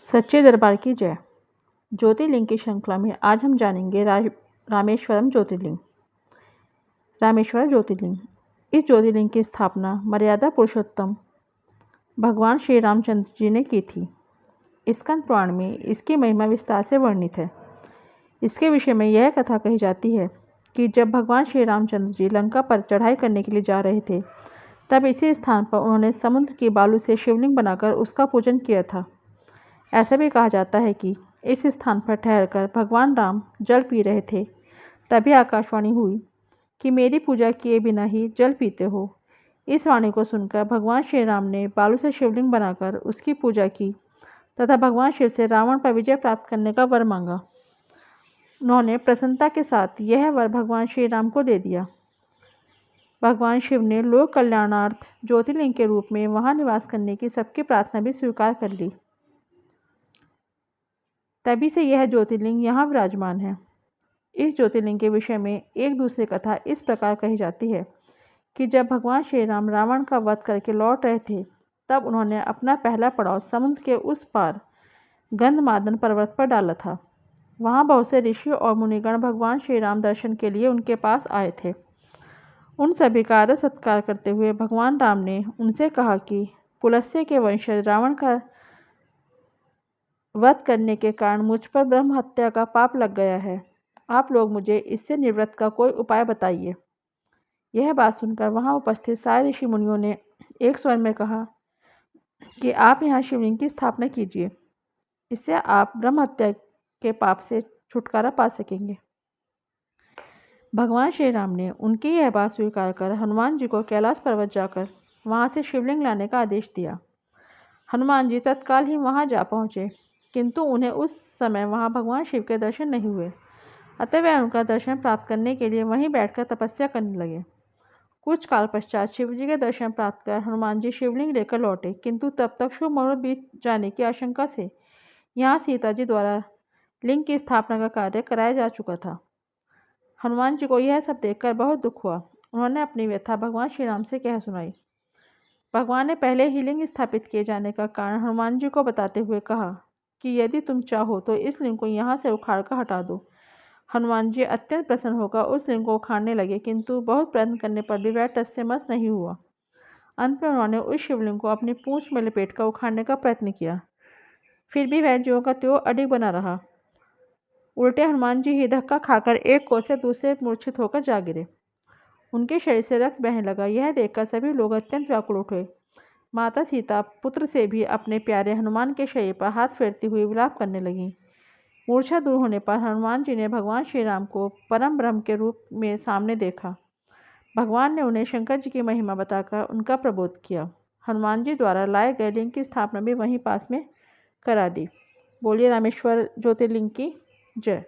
सच्चे दरबार की जय। ज्योतिर्लिंग की श्रृंखला में आज हम जानेंगे रामेश्वरम ज्योतिर्लिंग। रामेश्वरम ज्योतिर्लिंग, इस ज्योतिर्लिंग की स्थापना मर्यादा पुरुषोत्तम भगवान श्री रामचंद्र जी ने की थी। स्कंद पुराण में इसकी महिमा विस्तार से वर्णित है। इसके विषय में यह कथा कही जाती है कि जब भगवान श्री रामचंद्र जी लंका पर चढ़ाई करने के लिए जा रहे थे, तब इसी स्थान पर उन्होंने समुद्र की बालू से शिवलिंग बनाकर उसका पूजन किया था। ऐसा भी कहा जाता है कि इस स्थान पर ठहरकर भगवान राम जल पी रहे थे, तभी आकाशवाणी हुई कि मेरी पूजा किए बिना ही जल पीते हो। इस वाणी को सुनकर भगवान श्री राम ने बालू से शिवलिंग बनाकर उसकी पूजा की तथा भगवान शिव से रावण पर विजय प्राप्त करने का वर मांगा। उन्होंने प्रसन्नता के साथ यह वर भगवान श्री राम को दे दिया। भगवान शिव ने लोक कल्याणार्थ ज्योतिर्लिंग के रूप में वहां निवास करने की सबकी प्रार्थना भी स्वीकार कर ली। तभी से यह ज्योतिर्लिंग यहाँ विराजमान है। इस ज्योतिर्लिंग के विषय में एक दूसरी कथा इस प्रकार कही जाती है कि जब भगवान श्री राम रावण का वध करके लौट रहे थे, तब उन्होंने अपना पहला पड़ाव समुद्र के उस पार गंधमादन पर्वत पर डाला था। वहाँ बहुत से ऋषि और मुनिगण भगवान श्री राम दर्शन के लिए उनके पास आए थे। उन सभी का आदर सत्कार करते हुए भगवान राम ने उनसे कहा कि पुलस्त्य के वंशज रावण का वध करने के कारण मुझ पर ब्रह्म हत्या का पाप लग गया है। आप लोग मुझे इससे निवृत्त का कोई उपाय बताइए। यह बात सुनकर वहां उपस्थित सारे ऋषि मुनियों ने एक स्वर में कहा कि आप यहाँ शिवलिंग की स्थापना कीजिए, इससे आप ब्रह्म हत्या के पाप से छुटकारा पा सकेंगे। भगवान श्री राम ने उनकी यह बात स्वीकार कर हनुमान जी को कैलाश पर्वत जाकर वहां से शिवलिंग लाने का आदेश दिया। हनुमान जी तत्काल ही वहां जा पहुंचे, किंतु उन्हें उस समय वहां भगवान शिव के दर्शन नहीं हुए। अतः वे उनका दर्शन प्राप्त करने के लिए वहीं बैठकर तपस्या करने लगे। कुछ काल पश्चात शिव जी के दर्शन प्राप्त कर हनुमान जी शिवलिंग लेकर लौटे, किंतु तब तक शुभ मुहूर्त बीत जाने की आशंका से यहाँ सीता जी द्वारा लिंग की स्थापना का कार्य कराया जा चुका था। हनुमान जी को यह सब देखकर बहुत दुख हुआ। उन्होंने अपनी व्यथा भगवान श्री राम से कह सुनाई। भगवान ने पहले ही लिंग स्थापित किए जाने का कारण हनुमान जी को बताते हुए कहा कि यदि तुम चाहो तो इस लिंग को यहाँ से उखाड़ कर हटा दो। हनुमान जी अत्यंत प्रसन्न होकर उस लिंग को उखाड़ने लगे, किंतु बहुत प्रयत्न करने पर भी वह टस से मस नहीं हुआ। अंत में उन्होंने उस शिवलिंग को अपनी पूंछ में लपेटकर उखाड़ने का प्रयत्न किया, फिर भी वह ज्यों का त्यों अडिग बना रहा। उल्टे हनुमान जी ही धक्का खाकर एक कोस से दूसरे मूर्छित होकर जा गिरे। उनके शरीर से रक्त बहने लगा। यह देखकर सभी लोग अत्यंत व्याकुल उठे। माता सीता पुत्र से भी अपने प्यारे हनुमान के शरीर पर हाथ फेरती हुई विलाप करने लगीं। मूर्छा दूर होने पर हनुमान जी ने भगवान श्री राम को परम ब्रह्म के रूप में सामने देखा। भगवान ने उन्हें शंकर जी की महिमा बताकर उनका प्रबोध किया। हनुमान जी द्वारा लाए गए लिंग की स्थापना भी वहीं पास में करा दी। बोलिए रामेश्वर ज्योतिर्लिंग की जय।